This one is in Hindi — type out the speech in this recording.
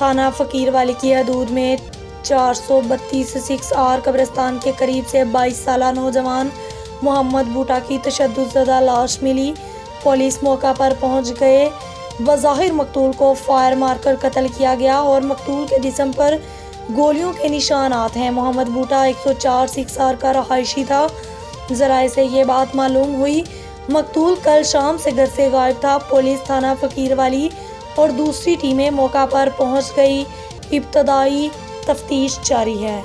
थाना फ़कीरवाली की हदूद में 432 6R कब्रिस्तान के करीब से 22 साला नौजवान मोहम्मद बूटा की तशद्दुदज़दा लाश मिली। पुलिस मौका पर पहुंच गए। बज़ाहिर मकतूल को फायर मारकर कत्ल किया गया और मकतूल के जिस्म पर गोलियों के निशानात हैं। मोहम्मद बूटा 104 6R का रहायशी था। ज़राए से ये बात मालूम हुई। मकतूल कल शाम से घर से गायब था। पुलिस थाना फ़कीरवाली और दूसरी टीमें मौका पर पहुंच गई। इब्तदाई तफ्तीश जारी है।